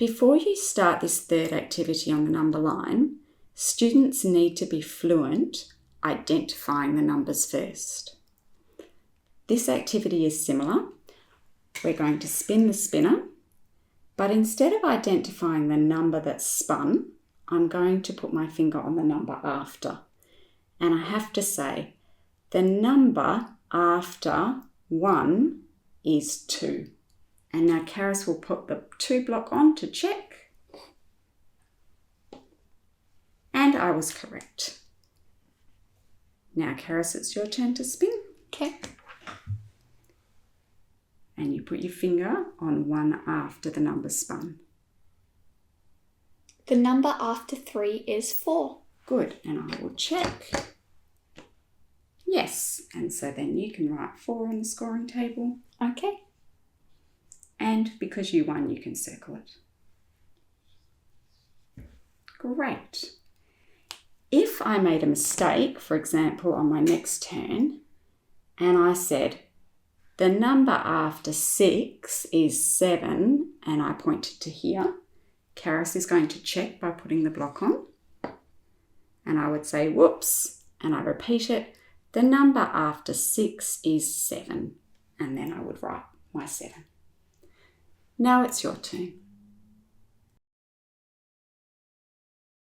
Before you start this third activity on the number line, students need to be fluent identifying the numbers first. This activity is similar. We're going to spin the spinner, but instead of identifying the number that's spun, I'm going to put my finger on the number after. And I have to say, the number after 1 is 2. And now Karis will put the 2 block on to check. And I was correct. Now Karis, it's your turn to spin. Okay. And you put your finger on 1 after the number spun. The number after 3 is 4. Good, and I will check. Yes, and so then you can write 4 on the scoring table. Okay. And because you won, you can circle it. Great. If I made a mistake, for example, on my next turn, and I said, the number after 6 is 7, and I pointed to here, Karis is going to check by putting the block on. And I would say, whoops, and I repeat it. The number after 6 is 7, and then I would write my 7. Now it's your turn.